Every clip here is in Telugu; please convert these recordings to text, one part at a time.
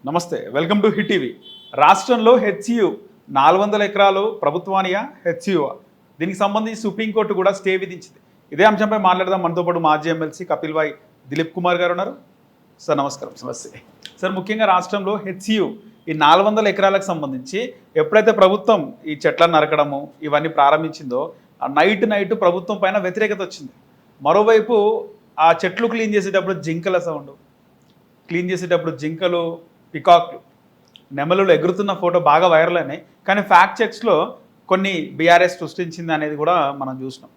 నమస్తే, వెల్కమ్ టు హిట్ టీవీ. రాష్ట్రంలో హెచ్సియు 400 ఎకరాలు ప్రభుత్వానియా హెచ్సియువా? దీనికి సంబంధించి సుప్రీంకోర్టు కూడా స్టే విధించింది. ఇదే అంశంపై మాట్లాడదాం. మనతో పాటు మాజీ ఎమ్మెల్సీ కపిల్ భాయ్ దిలీప్ కుమార్ గారు ఉన్నారు. సార్ నమస్కారం. సమస్య సార్, ముఖ్యంగా రాష్ట్రంలో హెచ్సియు ఈ 400 ఎకరాలకు సంబంధించి ఎప్పుడైతే ప్రభుత్వం ఈ చెట్లను నరకడము ఇవన్నీ ప్రారంభించిందో నైట్ ప్రభుత్వం పైన వ్యతిరేకత వచ్చింది. మరోవైపు ఆ చెట్లు క్లీన్ చేసేటప్పుడు జింకల సౌండ్, క్లీన్ చేసేటప్పుడు జింకలు, పికాక్లు, నెమలులు ఎగురుతున్న ఫోటో బాగా వైరల్ అయినాయి. కానీ ఫ్యాక్ట్ చెక్స్లో కొన్ని బీఆర్ఎస్ సృష్టించింది అనేది కూడా మనం చూసినాం.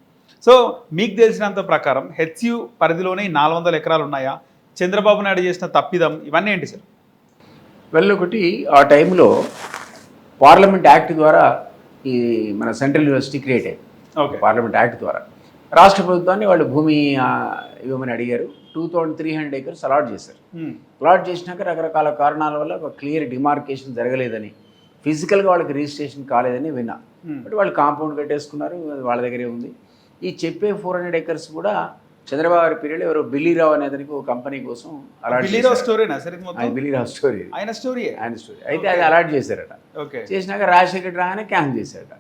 సో మీకు తెలిసినంత ప్రకారం హెచ్సియు పరిధిలోనే 400 ఎకరాలు ఉన్నాయా? చంద్రబాబు నాయుడు చేసిన తప్పిదం ఇవన్నీ ఏంటి సార్? ఒకటి ఆ టైంలో పార్లమెంట్ యాక్ట్ ద్వారా ఈ మన సెంట్రల్ యూనివర్సిటీ క్రియేట్ అయింది. ఓకే. పార్లమెంట్ యాక్ట్ ద్వారా రాష్ట్ర ప్రభుత్వాన్ని వాళ్ళు భూమి ఇవ్వమని అడిగారు. 2300 acres అలాట్ చేశారు. అలాట్ చేసినాక రకరకాల కారణాల వల్ల ఒక క్లియర్ డిమార్కేషన్ జరగలేదని, ఫిజికల్గా వాళ్ళకి రిజిస్ట్రేషన్ కాలేదని విన్నా. బట్ వాళ్ళు కాంపౌండ్ కట్టేసుకున్నారు, వాళ్ళ దగ్గరే ఉంది. ఈ చెప్పే 400 acres కూడా చంద్రబాబు గారి పీరియడ్ ఎవరో బిల్లీరావు అనే అతనికి ఒక కంపెనీ కోసం అలాట్ బిల్లీరావు స్టోరీ. ఆయన స్టోరీ అయితే అది అలాట్ చేశారట. చేసినాక రాజశేఖర్ రాగానే క్యాన్సిల్ చేశారట.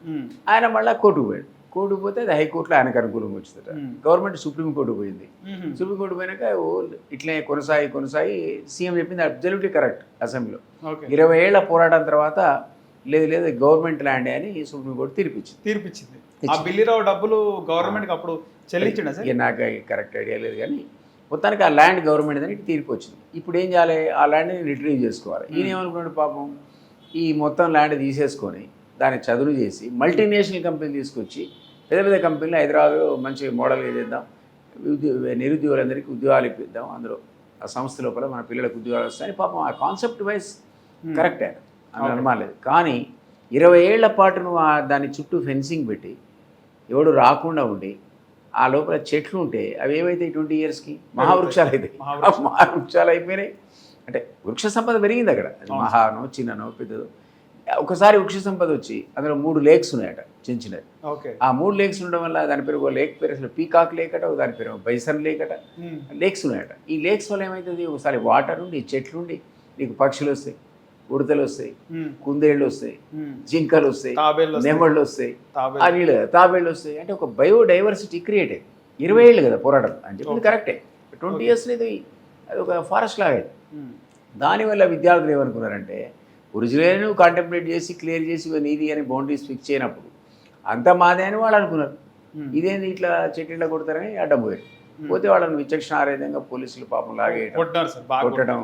ఆయన మళ్ళీ కోర్టుకు పోయాడు. కోర్టుకు పోతే అది హైకోర్టులో ఆయనకు అనుకూలంగా వచ్చిందట. గవర్నమెంట్ సుప్రీంకోర్టు పోయింది. సుప్రీంకోర్టు పోయినాక ఇట్లే కొనసాగి సీఎం చెప్పింది అబ్జల్యూట్లీ కరెక్ట్. అసెంబ్లీలో 20 ఏళ్ల పోరాటం తర్వాత లేదు గవర్నమెంట్ ల్యాండ్ అని సుప్రీంకోర్టు తీర్పిచ్చింది. ఆ బిల్లీరావు డబ్బులు గవర్నమెంట్కి అప్పుడు చెల్లించండి సార్? నాకు కరెక్ట్ ఐడియా లేదు, కానీ మొత్తానికి ఆ ల్యాండ్ గవర్నమెంట్ అని తీర్పు వచ్చింది. ఇప్పుడు ఏం చేయాలి? ఆ ల్యాండ్ని రిట్రీవ్ చేసుకోవాలి. ఈయన ఏమనుకున్నాడు పాపం, ఈ మొత్తం ల్యాండ్ తీసేసుకొని దాన్ని చదును చేసి మల్టీనేషనల్ కంపెనీ తీసుకొచ్చి పెద్ద కంపెనీలు హైదరాబాద్లో మంచి మోడల్గా చేద్దాం, నిరుద్యోగులందరికీ ఉద్యోగాలు ఇప్పిద్దాం, అందులో ఆ సంస్థ లోపల మన పిల్లలకు ఉద్యోగాలు వస్తాయని పాపం ఆ కాన్సెప్ట్ వైజ్ కరెక్టే, అని అనుమానలేదు. కానీ 20 ఏళ్ల పాటు నువ్వు దాని చుట్టూ ఫెన్సింగ్ పెట్టి ఎవడు రాకుండా ఉండి ఆ లోపల చెట్లు ఉంటే అవి ఏవైతే 20 yearsకి మహావృక్షాలు అవుతాయి. మహావృక్షాలు అయిపోయినాయి. అంటే వృక్ష సంపద పెరిగింది అక్కడ. మహానో చిన్ననో పెద్దదో. ఒకసారి వృక్ష సంపద వచ్చి అందులో 3 లేక్స్ ఉన్నాయట, చిన్నవి. ఆ 3 లేక్స్ ఉండడం వల్ల దాని పేరు ఒక లేక్ పేరు అసలు పీకాక్ లేక్ అట, దాని పేరు బైసన్ లేక్ అట. లేక్స్ ఉన్నాయట. ఈ లేక్స్ వల్ల ఏమవుతుంది, ఒకసారి వాటర్ ఉండి చెట్లు ఉండి నీకు పక్షులు వస్తాయి, ఉడతలు వస్తాయి, కుందేళ్ళు వస్తాయి, జింకలు వస్తాయి, నెమళ్ళు వస్తాయి, ఆ నీళ్ళు తాబేళ్ళు వస్తాయి. అంటే ఒక బయోడైవర్సిటీ క్రియేట్ అయ్యింది. 20 ఏళ్ళు కదా పోరాటం అని చెప్పింది కరెక్టే. 20 years లేదు, అది ఒక ఫారెస్ట్ లాగా అయింది. దానివల్ల విద్యార్థులు ఏమనుకున్నారంటే ఒరిజినల్ నువ్వు కాంటెంప్లేట్ చేసి క్లియర్ చేసి నీది అని బౌండరీస్ ఫిక్స్ చేయనప్పుడు అంతా మాదే అని వాళ్ళు అనుకున్నారు. ఇదేంది ఇట్లా చెట్ల కొడతారని అడ్డం పోయారు. పోతే వాళ్ళని విచక్షణారహితంగా పోలీసులు పాపం లాగేయడం, కొట్టడం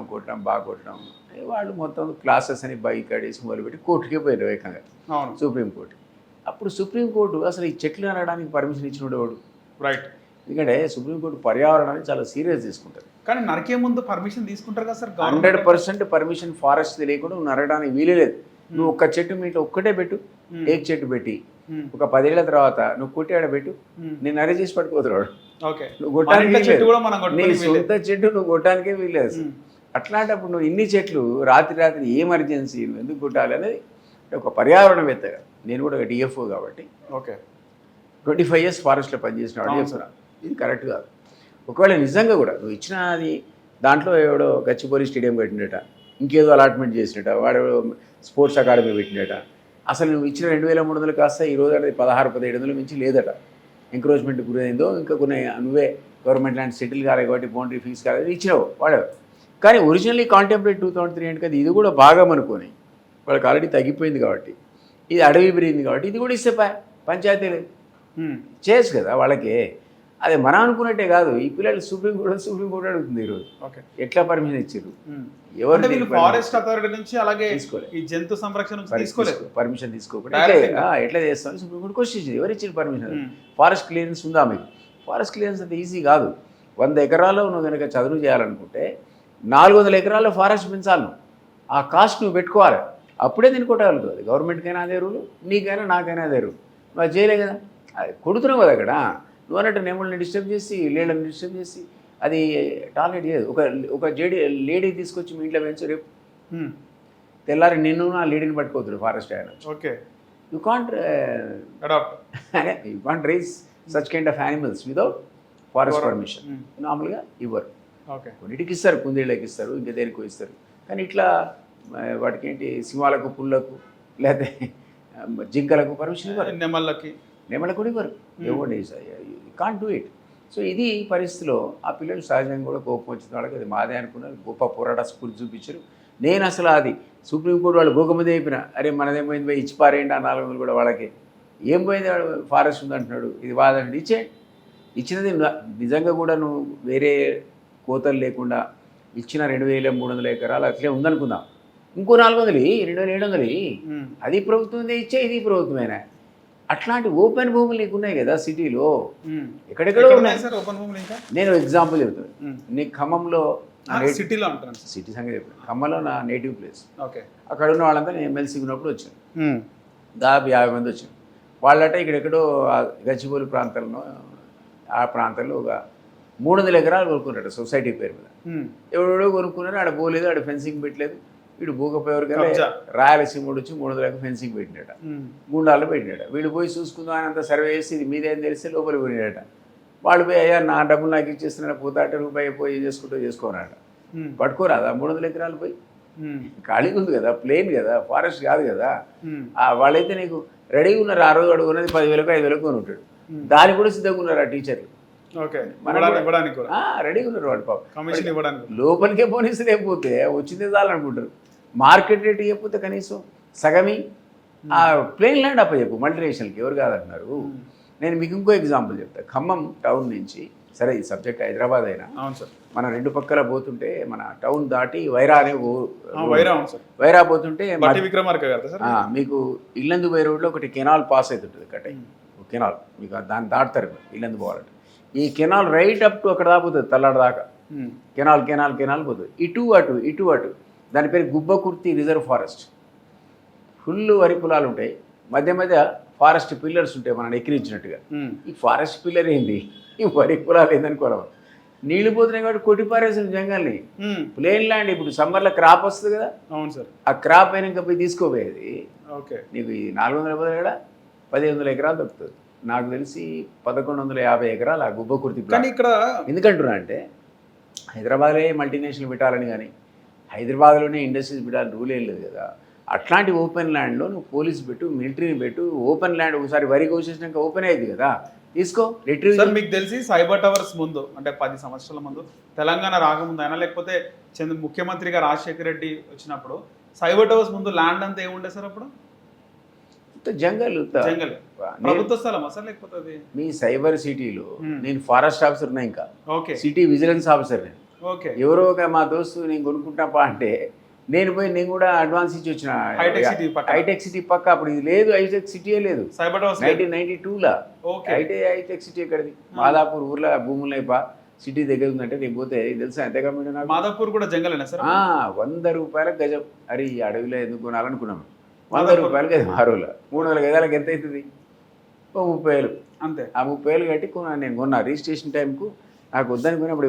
వాళ్ళు మొత్తం క్లాసెస్ అని బైక్ అడేసి మొదలుపెట్టి కోర్టుకే పోయారు ఏకంగా, సుప్రీంకోర్టు. అప్పుడు సుప్రీంకోర్టు అసలు ఈ చెట్లు నరడానికి పర్మిషన్ ఇచ్చినోడు రైట్. ఎందుకంటే సుప్రీంకోర్టు పర్యావరణాన్ని చాలా సీరియస్ తీసుకుంటారు. కానీ నరికే ముందు పర్మిషన్ తీసుకుంటారు కదా సార్? 100% పర్మిషన్ ఫారెస్ట్ లేకుండా నువ్వు నరకడానికి వీలేదు. నువ్వు ఒక్క చెట్టు మీ ఇంట్లో ఒక్కటే పెట్టు, ఏక్ చెట్టు పెట్టి ఒక 10 ఏళ్ల తర్వాత నువ్వు కొట్టి ఆడ పెట్టు, నేను అరెస్ట్ చేసి పట్టుకుపోతున్నాడు. నువ్వు కొట్టడానికి నీ సొంత చెట్టు నువ్వు కొట్టడానికే వీలేదు. అట్లాంటప్పుడు నువ్వు ఇన్ని చెట్లు రాత్రి ఏ ఎమర్జెన్సీ నువ్వు ఎందుకు కొట్టాలి అనేది ఒక పర్యావరణవేత్తగా, నేను కూడా డిఎఫ్ఓ కాబట్టి 25 years ఫారెస్ట్లో పనిచేసిన వాడు చెప్తున్నా ఇది కరెక్ట్ కాదు. ఒకవేళ నిజంగా కూడా నువ్వు ఇచ్చిన అది దాంట్లో ఎవడో గచ్చిబౌలి స్టేడియం పెట్టినట, ఇంకేదో అలాట్మెంట్ చేసినట, వాడు స్పోర్ట్స్ అకాడమీ పెట్టినట, అసలు నువ్వు ఇచ్చిన 2300 కాస్త ఈరోజు అది 16-1700 మించి లేదట. ఎంక్రోచ్మెంట్ గురైందో ఇంకా కొన్ని నువ్వే గవర్నమెంట్ ల్యాండ్ సెటిల్ కాలేదు కాబట్టి బౌండరీ ఫీజు కాలేదు ఇచ్చినావు వాడు. కానీ ఒరిజినల్లీ కాంటెంప్లేట్ 2300 కదా, ఇది కూడా బాగా అనుకోని వాళ్ళకి ఆల్రెడీ తగ్గిపోయింది కాబట్టి, ఇది అడవి పెరిగింది కాబట్టి ఇది కూడా ఇస్తే పంచాయతీ లేదు చేయొచ్చు కదా వాళ్ళకి. అదే మనం అనుకున్నట్టే కాదు. ఈ పిల్లలు సుప్రీంకోర్టు అడుగుతుంది ఈరోజు ఎట్లా పర్మిషన్ ఇచ్చారు, ఎవరు ఫారెస్ట్ అథారిటీ నుంచి అలాగే ఈ జంతు సంరక్షణ తీసుకోలేదు, పర్మిషన్ తీసుకోకుండా ఎట్లా చేస్తామని సుప్రీంకోర్టు క్వశ్చన్ ఇచ్చింది. ఎవరు ఇచ్చిన పర్మిషన్? ఫారెస్ట్ క్లియరెన్స్ ఉందా మీకు? ఫారెస్ట్ క్లియరెన్స్ అంత ఈజీ కాదు. 100 ఎకరాల్లో నువ్వు కనుక చదువు చేయాలనుకుంటే 400 ఎకరాల్లో ఫారెస్ట్ పెంచాలి. నువ్వు ఆ కాస్ట్ నువ్వు పెట్టుకోవాలి, అప్పుడే దీన్ని కొట్టగలుగుతుంది. గవర్నమెంట్కైనా అదే రూలు, నీకైనా నాకైనా అదే రూలు. నువ్వు చేయలే కదా, అది కొడుతున్నావు కదా అక్కడ. నువ్వు అన్నట్టు నెమళ్ళని డిస్టర్బ్ చేసి లేళ్ళని డిస్టర్బ్ చేసి అది టార్గెట్ చేయదు. ఒక లేడీ తీసుకొచ్చి మీ ఇంట్లో పెంచు, రేపు తెల్లారి నిన్ను నా లేడీని పట్టుకోవద్దు ఫారెస్ట్ ఆయన. You can't raise such kind of animals without forest permission. నార్మల్గా ఇవ్వరు. కొన్నిటికి ఇస్తారు, కుందేళ్ళకి ఇస్తారు, ఇంకా దేనికి ఇస్తారు. కానీ ఇట్లా వాటికి ఏంటి సింహాలకు పుల్లకు లేకపోతే జింకలకు పర్మిషన్ ఇవ్వరు, నెమళ్ళకి నెమలకు కూడా ఇవ్వరు. ఎవరి కాంట్ డూ ఇట్. సో ఇది పరిస్థితిలో ఆ పిల్లలు సహజంగా కూడా కోపం వచ్చిన వాళ్ళకి అది మాదే అనుకున్నారు, గొప్ప పోరాట స్ఫూర్తి చూపించారు. నేను అసలు అది సుప్రీంకోర్టు వాళ్ళు గోకముందే చెప్పిన, అరే మనదేమైంది పోయి ఇచ్చి పారేయండి ఆ 400 కూడా వాళ్ళకి, ఏం పోయింది వాడు ఫారెస్ట్ ఉంది అంటున్నాడు, ఇది వాదండి ఇచ్చేయండి. ఇచ్చినది నిజంగా కూడా నువ్వు వేరే కోతలు లేకుండా ఇచ్చిన 2,300 ఎకరాలు అట్లే ఉందనుకుందాం, ఇంకో 400 2,700 అది ప్రభుత్వం ఇచ్చే, ఇది ప్రభుత్వమేనా. అట్లాంటి ఓపెన్ భూములు నీకు ఉన్నాయి కదా సిటీలో, ఎక్కడెక్కడో ఉన్నాయి సార్ ఓపెన్ భూములు. ఇంకా నేను ఎగ్జాంపుల్ చెప్తాను నీకు. ఖమ్మంలో సిటీలో అంటాను, సిటీ సంగతి చెప్పాను. ఖమ్మంలో నా నేటివ్ ప్లేస్. ఓకే. అక్కడ ఉన్న వాళ్ళంతా నేను ఎమ్మెల్సీ ఉన్నప్పుడు వచ్చాను, దాదాపు 50 మంది వచ్చాను. వాళ్ళట ఇక్కడెక్కడో గచ్చిబౌలి ప్రాంతంలో, ఆ ప్రాంతంలో ఒక 300 ఎకరాలు కొనుక్కున్నాడు సొసైటీ పేరు మీద. ఎవడెవడో కొనుక్కున్నారు, ఆడ పోలేదు, ఆడ ఫెన్సింగ్ పెట్టలేదు. వీడు భూగపోయేవరికల్లా రాయలసీమ వచ్చి 300 ఫెన్సింగ్ పెట్టినట, గుండాలు పెట్టినట. వీడు పోయి చూసుకుందాం అని అంతా సర్వే చేసి ఇది మీదేం తెలిస్తే లోపలికి పోయినట. వాళ్ళు పోయి అయ్యా నా డబ్బులు నాకు ఇచ్చేస్తున్నా పోతాట రూపాయి పోయి చేసుకోనట. పట్టుకోరాదా 300 ఎకరాలు పోయి? ఖాళీగా ఉంది కదా, ప్లేన్ కదా, ఫారెస్ట్ కాదు కదా. వాళ్ళైతే నీకు రెడీగా ఉన్నారు. ఆ రోజు వాడు ఉన్నది 10,000 5,000 కొని ఉంటాడు, దానికి కూడా సిద్ధంగా ఉన్నారు ఆ టీచర్లు. రెడీగా ఉన్నారు వాడు పాపం. లోపలికే పోనిస్తే లేకపోతే వచ్చిందే చాలనుకుంటారు. మార్కెట్ రేట్ ఇవ్వకపోతే కనీసం సగమి ఆ ప్లేన్ ల్యాండ్ అప్ప చెప్పు మల్టీనేషనల్కి, ఎవరు కాదంటున్నారు. నేను మీకు ఇంకో ఎగ్జాంపుల్ చెప్తాను. ఖమ్మం టౌన్ నుంచి, సరే ఈ సబ్జెక్ట్ హైదరాబాద్ అయినా, మన 2 పక్కల పోతుంటే మన టౌన్ దాటి వైరా అనే వైరా పోతుంటే మీకు ఇల్లందు పోయే రోడ్లో ఒకటి కెనాల్ పాస్ అవుతుంటుంది కట్ట, కెనాల్ మీకు దాన్ని దాటుతారు ఇల్లందు పోవాలంటే. ఈ కెనాల్ రైట్ అప్ టు అక్కడ దాపోతుంది, తల్లాడ దాకా కెనాల్ పోతుంది. ఇటు అటు దాని పేరు గుబ్బకుర్తి రిజర్వ్ ఫారెస్ట్. ఫుల్ వరి పొలాలు ఉంటాయి, మధ్య మధ్య ఫారెస్ట్ పిల్లర్స్ ఉంటాయి మనం ఎక్కిరించినట్టుగా. ఈ ఫారెస్ట్ పిల్లర్ ఏంది, ఈ వరి పొలాలు ఏందనుకోవాలి. నీళ్లు పోతున్నాయి కాబట్టి కొట్టిపారేసిన జంగల్ని. ప్లేన్ ల్యాండ్ ఇప్పుడు సమ్మర్లో క్రాప్ వస్తుంది కదా, అవును సార్, ఆ క్రాప్ అయినాక పోయి తీసుకోపోయేది. నీకు ఈ 400 బదులు 1,500 ఎకరాలు దొరుకుతుంది. నాకు తెలిసి 1,150 ఎకరాలు ఆ గుబ్బకుర్తి. ఇక్కడ ఎందుకంటున్నా అంటే హైదరాబాద్లో మల్టీనేషనల్ పెట్టాలని కానీ హైదరాబాద్లోనే ఇండస్ట్రీస్ పెట్టాలని రూల్ ఏం లేదు కదా. అట్లాంటి ఓపెన్ ల్యాండ్లో నువ్వు పోలీసు పెట్టు, మిలిటరీని పెట్టు. ఓపెన్ ల్యాండ్ ఒకసారి వరి కోసేసినాక ఓపెన్ అయ్యింది కదా, తీసుకో రిట్రీవ్. సార్ మీకు తెలిసి సైబర్ టవర్స్ ముందు అంటే 10 సంవత్సరాల ముందు తెలంగాణ రాకముందు అయినా లేకపోతే ముఖ్యమంత్రిగా రాజశేఖర రెడ్డి వచ్చినప్పుడు సైబర్ టవర్స్ ముందు ల్యాండ్ అంతా ఏముండే సార్ అప్పుడు? జంగల్ ప్రభుత్వ స్థలమా సార్ లేకపోతే? మీ సైబర్ సిటీలో నేను ఫారెస్ట్ ఆఫీసర్ ఉన్నా, ఇంకా సిటీ విజిలెన్స్ ఆఫీసర్ నేను. ఎవరో మా దోస్తు నేను కొనుక్కుంటాపా అంటే నేను కూడా అడ్వాన్స్ ఇచ్చి వచ్చిన. హైటెక్ సిటీ పక్క అప్పుడు ఇది లేదు, హైటెక్ సిటీయే లేదు. 1992లో హైటెక్ సిటీ ఎక్కడిది? మాదాపూర్ ఊర్లో భూములు అయిపా సిటీ దగ్గర ఉందంటే నేను పోతే తెలుసా ఎంత కమ్మినా నాకు. మాదాపూర్ కూడా జంగలేనా సార్? 100 రూపాయల గజం. అరే ఈ అడవిలో ఎందుకు కొనాలనుకున్నాము. 100 రూపాయలు గజం. ఆ రోజులో 300 గజాలకు ఎంత అవుతుంది? 30,000 అంతే. ఆ 30,000 కట్టి నేను కొన్నా రిజిస్ట్రేషన్ టైంకు. నాకు వద్దనుకున్నప్పుడు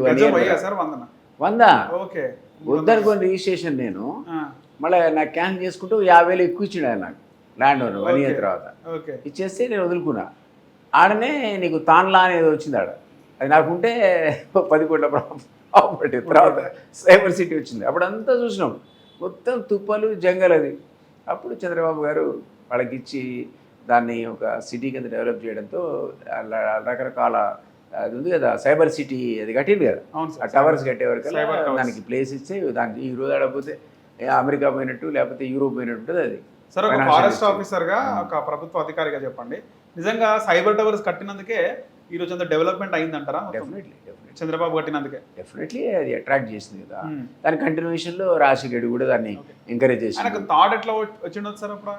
100 వద్దనుకోని రిజిస్ట్రేషన్ నేను మళ్ళీ నాకు క్యాన్సిల్ చేసుకుంటూ 50,000 ఎక్కువ ఇచ్చిండు ఆయన నాకు, ల్యాండ్ ఓనర్ 1 year తర్వాత ఇచ్చేస్తే నేను వదులుకున్నా. ఆడనే నీకు తాన్లా అనేది వచ్చింది ఆడ, అది నాకుంటే 10 కోట్ల ప్రాపర్టీ. తర్వాత సైబర్ సిటీ వచ్చింది, అప్పుడు అంతా చూసినాం మొత్తం తుప్పలు జంగల్ అది. అప్పుడు చంద్రబాబు గారు వాళ్ళకి ఇచ్చి దాన్ని ఒక సిటీ కింద డెవలప్ చేయడంతో రకరకాల అది ఉంది కదా సైబర్ సిటీ, అది కట్టింది కదా, ఆ టవర్స్ కట్టేవరకు దానికి ప్లేస్ ఇస్తే దానికి ఈ రోజు ఆడపోతే అమెరికా పోయినట్టు లేకపోతే యూరోప్ పోయినట్టు ఉంటుంది అది. సార్ ఒక ఫారెస్ట్ ఆఫీసర్గా ఒక ప్రభుత్వ అధికారిగా చెప్పండి, నిజంగా సైబర్ టవర్స్ కట్టినందుకే ఈ రోజు అంత డెవలప్మెంట్ అయిందంటారా? డెఫినెట్లీ చంద్రబాబు కట్టినందుకే డెఫినెట్లీ అది అట్రాక్ట్ చేసింది కదా. దాని కంటిన్యూషన్లో రాజశేఖర్ కూడా దాన్ని ఎంకరేజ్ చేసి. థాట్ ఎట్లా వచ్చిండదు సార్ అప్పుడు?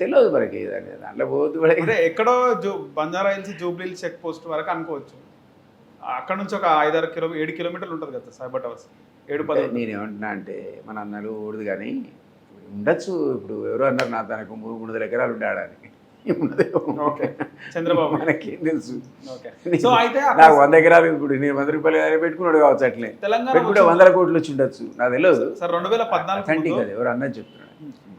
తెలియదు మనకి, దాంట్లో పోవద్దు. ఎక్కడో బంజారా హిల్స్ జూబ్లీ చెక్ పోస్ట్ వరకు అనుకోవచ్చు, అక్కడ నుంచి ఒక 7 కిలోమీటర్లు ఉంటుంది కదా సైబర్ టవర్స్. 7-10. నేనేమంటున్నా అంటే మన అన్నలు ఊడదు కానీ ఉండొచ్చు. ఇప్పుడు ఎవరో అన్నారు నా తనకు 300 ఎకరాలు ఉండాలని. చంద్రబాబు మనకేం తెలుసు. నాకు 100 ఎకరాలు ఇప్పుడు నేను 100 రూపాయలు పెట్టుకున్నాడు కావచ్చు, అట్లే పెట్టుకుంటే 100 కోట్లు వచ్చి ఉండొచ్చు, నాకు తెలియదు. సార్ 2014 కదా ఎవరు అన్నది చెప్తున్నాడు.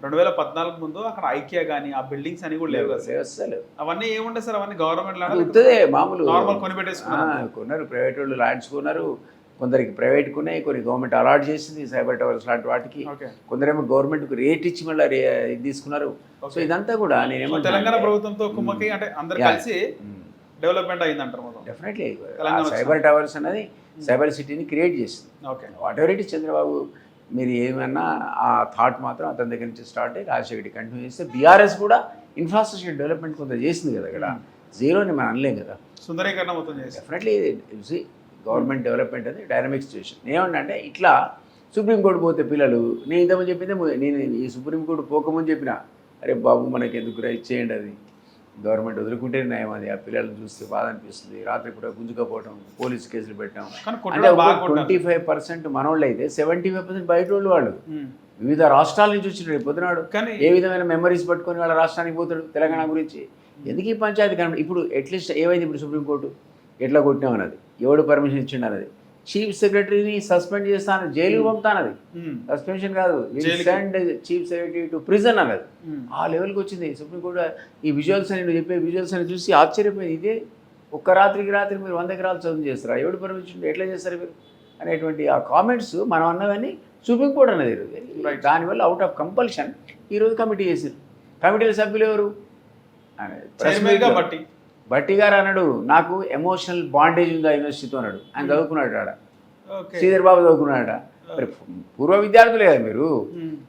2014 ముందు అక్కడ ఐకియా కానీ ఆ బిల్డింగ్స్ అని కూడా లేవు కదా అసలు. అవన్నీ ఏముంటాయి సార్? అవన్నీ గవర్నమెంట్ వస్తుంది మామూలు నార్మల్ కొని పెట్టేసుకున్నారు, కొన్నారు ప్రైవేట్ వాళ్ళు ల్యాండ్స్ కొన్నారు. కొందరికి ప్రైవేట్కి ఉన్నాయి, కొన్ని గవర్నమెంట్ అలాట్ చేసింది సైబర్ టవర్స్ లాంటి వాటికి, ఓకే. కొందరేమో గవర్నమెంట్కి రేట్ ఇచ్చి మళ్ళీ ఇది తీసుకున్నారు. సో ఇదంతా కూడా నేనేమో తెలంగాణ ప్రభుత్వంతో కుమ్మకి అంటే అందరు కలిసి డెవలప్మెంట్ అయింది అంటారు మొత్తం. డెఫినెట్లీ సైబర్ టవర్స్ అనేది సైబర్ సిటీని క్రియేట్ చేసింది. Okay. What ever it is Chandrababu మీరు ఏమన్నా ఆ థాట్ మాత్రం అతని దగ్గర నుంచి స్టార్ట్ అయ్యి రాజశేఖర్ కంటిన్యూ చేస్తే బీఆర్ఎస్ కూడా ఇన్ఫ్రాస్ట్రక్చర్ డెవలప్మెంట్ కొంత చేసింది కదా. ఇక్కడ జీరోని మనం అనలేం కదా. సుందరీకరణ మొత్తం చేసి డెఫినెట్లీ గవర్నమెంట్ డెవలప్మెంట్ అది డైనమిక్ సిచ్యువేషన్. ఏమంటే ఇట్లా సుప్రీంకోర్టు పోతే పిల్లలు నేను ఇంతకుముందు చెప్పిందే నేను ఈ సుప్రీంకోర్టు పోకముందు చెప్పిన అరే బాబు మనకి ఎందుకు ఇచ్చేయండి, అది గవర్నమెంట్ వదులుకుంటే నయం, అది ఆ పిల్లల్ని చూస్తే బాధ అనిపిస్తుంది, రాత్రి కూడా గుంజుకపోవటం, పోలీస్ కేసులు పెట్టడం. అంటే 25% మనోళ్ళు అయితే 75% బయట వాళ్ళు వివిధ రాష్ట్రాల నుంచి వచ్చిన రేపు పొద్దునాడు ఏ విధమైన మెమరీస్ పట్టుకొని వాళ్ళ రాష్ట్రానికి పోతాడు తెలంగాణ గురించి. ఎందుకు ఈ పంచాయతీ కనుక ఇప్పుడు అట్లీస్ట్ ఏమైంది ఇప్పుడు సుప్రీంకోర్టు ఎట్లా కొట్టినామన్నది, ఎవడు పర్మిషన్ ఇచ్చిండు అన్నది, చీఫ్ సెక్రటరీని సస్పెండ్ చేస్తాను, జైలుకి పంపుతానది, సస్పెన్షన్ కాదు, send chief secretary to prison అన్నది. ఆ లెవెల్కి వచ్చింది సుప్రీంకోర్టు. ఈ విజువల్స్ అని నువ్వు చెప్పే విజువల్స్ అని చూసి ఆశ్చర్యపోయింది. ఇదే ఒక్క రాత్రికి రాత్రి మీరు 100 ఎకరాలు చదువు చేస్తారా, ఎవడు పర్మిషన్ ఎట్లా చేస్తారు మీరు అనేటువంటి ఆ కామెంట్స్ మనం అన్నవన్నీ సుప్రీంకోర్టు అనేది. దానివల్ల అవుట్ ఆఫ్ కంపల్షన్ ఈరోజు కమిటీ చేశారు. కమిటీల సభ్యులు ఎవరు? బట్టి గారు అన్నాడు నాకు ఎమోషనల్ బాండేజ్ ఉందా యూనివర్సిటీతో అన్నాడు. ఆయన చదువుకున్నాడు ఆడ, శ్రీధర్ బాబు చదువుకున్నాడ. మరి పూర్వ విద్యార్థులే కదా మీరు,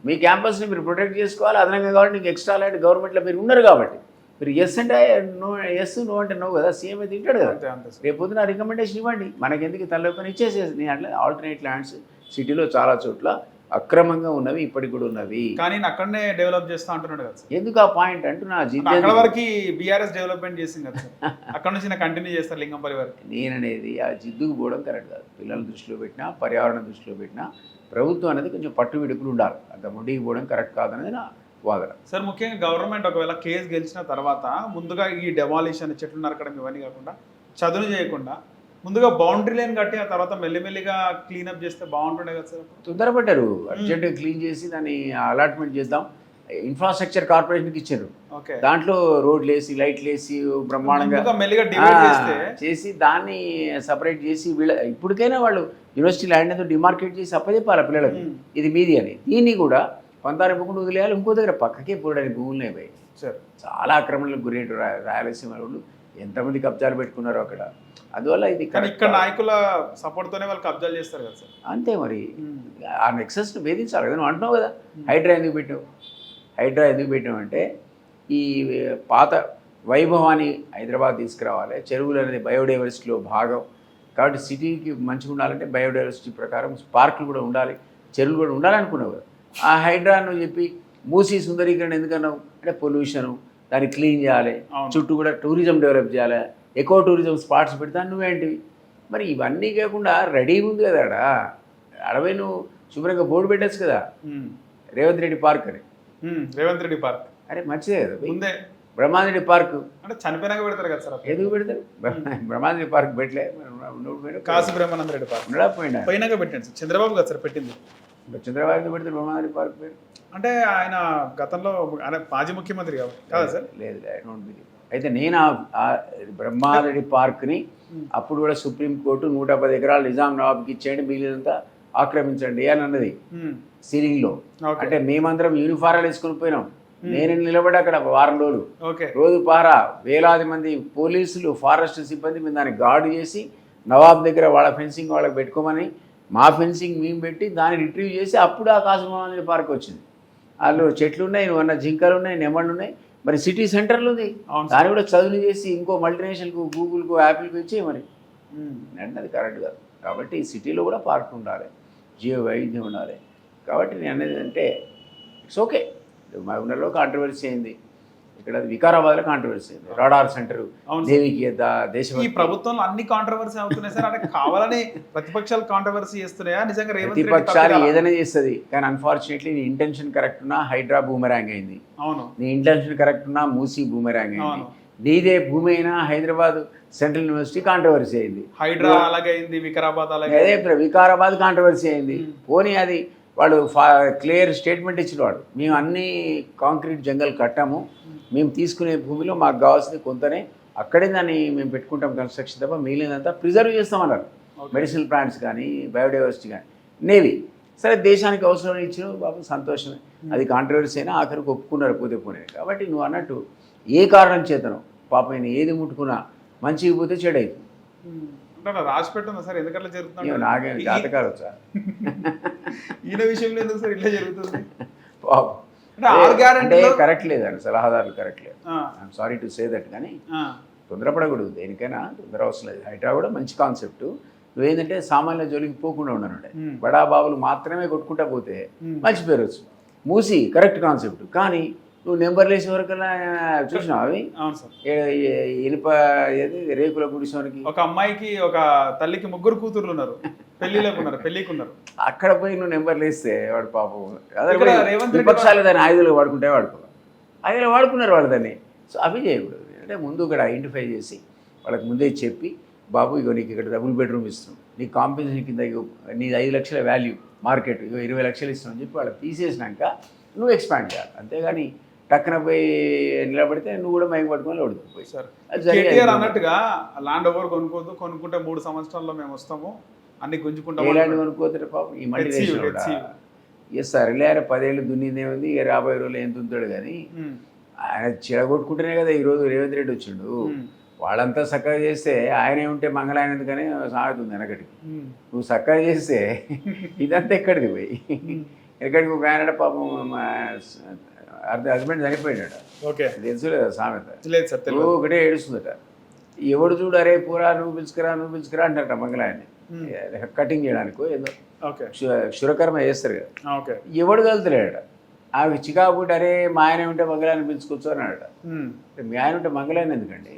మీ క్యాంపస్ని మీరు ప్రొటెక్ట్ చేసుకోవాలి. అదనంగా కాబట్టి నీకు ఎక్స్ట్రా లైట్ గవర్నమెంట్లో మీరు ఉన్నారు కాబట్టి మీరు ఎస్ అంటే నో, ఎస్ నో అంటే నో కదా. సీఎం అయితే తింటాడు కదా. రేపు పొద్దున రికమెండేషన్ ఇవ్వండి, మనకెందుకు తలపని ఇచ్చేసేది. నేను అట్లా ఆల్టర్నేట్ ల్యాండ్స్ సిటీలో చాలా చోట్ల అక్రమంగా ఉన్నవి ఇప్పటికి కూడా ఉన్నవి, కానీ అక్కడనే డెవలప్ చేస్తా అంటున్నాడు కదా. ఎందుకు ఆ పాయింట్ అంటున్నా, అక్కడ వరకు బీఆర్ఎస్ డెవలప్మెంట్ చేసింది కదా, అక్కడ నుంచి కంటిన్యూ చేస్తారు లింగంపల్లి వరకు. నేననేది ఆ జిద్దుకు పోవడం కరెక్ట్ కాదు. పిల్లల దృష్టిలో పెట్టినా, పర్యావరణ దృష్టిలో పెట్టినా ప్రభుత్వం అనేది కొంచెం పట్టు విడుపులు ఉండాలి. అంత ముడికి పోవడం కరెక్ట్ కాదనేది నా వాదన. సార్ ముఖ్యంగా గవర్నమెంట్ ఒకవేళ కేసు గెలిచిన తర్వాత ముందుగా ఈ డెమాలిషన్, చెట్లు నరకడం ఇవన్నీ కాకుండా చదును చేయకుండా ముందుగా బౌండరీ లైన్ కట్టి ఆ తర్వాత మెల్లిమెల్లిగా క్లీనప్ చేస్తే బాగుంటుండే కదా సార్. తొందరపడ్డారు, అర్జెంట్గా క్లీన్ చేసి దాన్ని అలాట్మెంట్ చేద్దాం. ఇన్ఫ్రాస్ట్రక్చర్ కార్పొరేషన్కి ఇచ్చారు, దాంట్లో రోడ్లు వేసి లైట్లు వేసి బ్రహ్మాండంగా మెల్లిగా చేసి దాన్ని సపరేట్ చేసి ఇప్పటికైనా వాళ్ళు యూనివర్సిటీ ల్యాండ్ ఏదో డిమార్కెట్ చేసి అప్పచెప్పాలి పిల్లలకు ఇది మీది అని. దీన్ని కూడా పంతారు ఇవ్వకుండా వదిలేయాలి. ఇంకో దగ్గర పక్కకే పోవడానికి భూములనే పోయి చాలా ఆక్రమణలకు గురేటు రాయలసీమ వాళ్ళు ఎంతమంది కబ్జాలు పెట్టుకున్నారో అక్కడ. అందువల్ల ఇది ఇక్కడ నాయకుల సపోర్ట్ తోనే వాళ్ళు కబ్జాలు చేస్తారు కదా సార్. అంతే మరి ఆ నెక్సెస్ను భేదించాలి కదా. నువ్వు అంటున్నావు కదా హైడ్రా ఎందుకు పెట్టావు, హైడ్రా ఎందుకు పెట్టావు అంటే ఈ పాత వైభవాన్ని హైదరాబాద్ తీసుకురావాలి. చెరువులు అనేది బయోడైవర్సిటీలో భాగం కాబట్టి సిటీకి మంచిగా ఉండాలంటే బయోడైవర్సిటీ ప్రకారం పార్కులు కూడా ఉండాలి, చెరువులు కూడా ఉండాలనుకున్నావు కదా. ఆ హైడ్రా నువ్వు చెప్పి మూసీ సుందరీకరణ ఎందుకన్నావు అంటే పొల్యూషను, దాన్ని క్లీన్ చేయాలి, చుట్టూ కూడా టూరిజం డెవలప్ చేయాలి, ఎకో టూరిజం స్పాట్స్ పెడతాను నువ్వేంటివి. మరి ఇవన్నీ కాకుండా రెడీగా ఉంది కదా ఆడ అడవై, నువ్వు శుభ్రంగా బోర్డు పెట్టచ్చు కదా రేవంత్ రెడ్డి పార్క్ అని. రేవంత్ రెడ్డి పార్క్ అరే మంచిదే కదా. ముందే బ్రహ్మాందరెడ్డి పార్క్ అంటే చనిపోయినాక పెడతారు కదా సార్. ఎందుకు పెడతారు? బ్రహ్మాందరెడ్డి పార్క్ పెట్టలే, కాశీ బ్రహ్మానంద రెడ్డి పార్క్ పోయినాక పెట్టండి సార్. చంద్రబాబు కదా సార్ పెట్టింది. చంద్రబాబు ఎందుకు పెడతారు బ్రహ్మాందరెడ్డి పార్క్ పేరు? అంటే ఆయన గతంలో ఆయన మాజీ ముఖ్యమంత్రి కదా సార్. లేదు, ఐ డోంట్ బిలీవ్. అయితే నేను బ్రహ్మారెడ్డి పార్క్ని అప్పుడు కూడా సుప్రీంకోర్టు 110 ఎకరాలు నిజాం నవాబ్కి ఇచ్చేయండి, మిగిలినంతా ఆక్రమించండి అని అన్నది సీలింగ్లో. అంటే మేమందరం యూనిఫారాలు వేసుకొని పోయినాం. నేను నిలబడి అక్కడ వారం రోజులు రోజు పహరా, వేలాది మంది పోలీసులు ఫారెస్ట్ సిబ్బంది మేము దాన్ని గార్డు చేసి నవాబ్ దగ్గర వాళ్ళ ఫెన్సింగ్ వాళ్ళకి పెట్టుకోమని మా ఫెన్సింగ్ మేము పెట్టి దాన్ని రిట్రీవ్ చేసి అప్పుడు ఆ కాశీబ్రహ్మాందరెడ్డి పార్క్ వచ్చింది. వాళ్ళు చెట్లు ఉన్నాయి, నువ్వు అన్న జింకలు ఉన్నాయి, నెమళ్ళు ఉన్నాయి. మరి సిటీ సెంటర్లో ఉంది, దాన్ని కూడా చదువు చేసి ఇంకో మల్టీనేషనల్కు, గూగుల్కు, యాపిల్కు ఇచ్చి మరి అంటే అది కరెక్ట్ కాదు. కాబట్టి సిటీలో కూడా పార్క్ ఉండాలి, జీవ వైవిధ్యం ఉండాలి. కాబట్టి నేను అనేది అంటే ఇట్స్ ఓకే. మహబూబ్నగర్లో కాంట్రవర్సీ అయింది, ఇక్కడ వికారాబాద్లో కాంట్రవర్సీ అయింది, రాడార్ సెంటర్, దేవికి దేశం. ఈ ప్రభుత్వంలో అన్ని కాంట్రవర్సీ అవుతున్నాయి సార్. అంటే కావాలని ప్రతిపక్షాలు కాంట్రవర్సీ చేస్తున్నాయా? నిజంగా ప్రతిపక్షాలు ఏదైనా చేస్తుంది, కానీ అన్ఫార్చునేట్లీ నీ ఇంటెన్షన్ కరెక్ట్ ఉన్నా హైడ్రా బూమెరాంగ్ అయింది. అవును, నీ ఇంటెన్షన్ కరెక్ట్ ఉన్నా మూసీ బూమెరాంగ్ అయింది. నీదే భూమి అయినా హైదరాబాద్ సెంట్రల్ యూనివర్సిటీ కాంట్రవర్సీ అయింది, హైడ్రా అలాగే అయింది, వికారాబాద్ అలాగే. అదే వికారాబాద్ కాంట్రవర్సీ అయింది. పోనీ అది వాడు క్లియర్ స్టేట్మెంట్ ఇచ్చిన వాడు, మేము అన్ని కాంక్రీట్ జంగల్ కట్టాము, మేము తీసుకునే భూమిలో మాకు కావాల్సింది కొంతనే, అక్కడే దాన్ని మేము పెట్టుకుంటాం కన్స్ట్రక్షన్ తప్ప మిగిలినంతా ప్రిజర్వ్ చేస్తామన్నారు. మెడిసినల్ ప్లాంట్స్ కానీ బయోడైవర్సిటీ కానీ నేవీ. సరే దేశానికి అవసరమైన ఇచ్చిన బాబు సంతోషమే, అది కాంట్రవర్సీ అయినా ఆఖరికి ఒప్పుకున్నారు పోతే పోనే. కాబట్టి నువ్వు అన్నట్టు ఏ కారణం చేతనో పాపం ఆయన ఏది ముట్టుకున్నా మంచిగా పోతే చెడు అవుతుంది. అంటే రాసి పెట్టిందా సార్ ఎందుకట్లా జరుగుతుంది? నాకేం జాతకాలు వచ్చా ఈయన విషయంలో ఎందుకు సార్ ఇట్లా జరుగుతుంది? పాపం అంటే కరెక్ట్ లేదండి, సలహాదారులు కరెక్ట్ లేదు. I'm sorry to say that. కానీ తొందరపడకూడదు, దేనికైనా తొందర అవసరం లేదు. హైడ్రా కూడా మంచి కాన్సెప్ట్. నువ్వేంటంటే సామాన్య జోలికి పోకుండా ఉన్నానంటే బడా బాబులు మాత్రమే కొట్టుకుంటా పోతే మంచి పేరు వచ్చు. మూసి కరెక్ట్ కాన్సెప్ట్. కానీ నువ్వు నెంబర్లు వేసే వరకల్లా చూసినావు అవి ఇనుప రేకుల గుడిసోనికి. ఒక అమ్మాయికి ఒక తల్లికి 3 కూతుర్లు ఉన్నారు, పెళ్ళికి ఉన్నారు. అక్కడ పోయి నువ్వు నెంబర్లు వేస్తే వాడు పాపం విపక్షాలు దాన్ని ఆయుధాలు వాడుకుంటే ఆయుధాలు వాడుకున్నారు వాళ్ళు దాన్ని. సో అవి చేయకూడదు. అంటే ముందు ఇక్కడ ఐడెంటిఫై చేసి వాళ్ళకి ముందే చెప్పి, బాబు ఇగో నీకు ఇక్కడ డబుల్ బెడ్రూమ్ ఇస్తున్నాం, నీ కాంపెన్సేషన్ కింద నీది 5 లక్షల వాల్యూ మార్కెట్, ఇగో 20 లక్షలు ఇస్తున్నాం అని చెప్పి వాళ్ళకి తీసేసినాక నువ్వు ఎక్స్పాండ్ చేయాలి. అంతేగాని టక్కున పోయి నిలబడితే నువ్వు కూడా మైక్ పట్టుకొని ఓడిపోయి. కేటీఆర్ అన్నట్టుగా ల్యాండ్ ఓవర్ కొనుక్కోద్దు, కొనుక్కుంటే 3 సంవత్సరాల్లో మేము వస్తాము అన్ని గుంజుకుంటాం. ఏ ల్యాండ్ కొనుక్కోతే పాపం ఈ మళ్ళీ ఎస్ సార్ లేరు 10 ఏళ్ళు దున్నిందే ఉంది, 50 రోజులు ఏం దున్నుతాడు. కానీ ఆయన చెడగొట్టుకుంటేనే కదా ఈరోజు రేవంత్ రెడ్డి వచ్చిండు. వాళ్ళంతా చక్కగా చేస్తే ఆయనే ఉంటే మంగళాయన ఎందుకని సాగుతుంది వెనకటికి. నువ్వు చక్కగా చేస్తే ఇదంతా ఎక్కడికి పోయి ఎక్కడికి ఒక ఆయన పాపం హస్బెండ్ చనిపోయాడు. తెలుసు లేదా సామెత? ఒకటే ఏడుస్తుందట. ఎవడు చూడు అరే పూరా నువ్వు పిలుచుకురా అంటారట మంగళాయన్ని కటింగ్ చేయడానికి ఏదో క్షురకర్మ చేస్తారు కదా. ఎవడు కలుతలేడట. ఆమె చికాకుటి అరే మా ఆయన ఉంటే మంగళాన్ని పిలుచుకోవచ్చు అన్నాడట. మీ ఆయన ఉంటే మంగళాన్ని ఎందుకండి?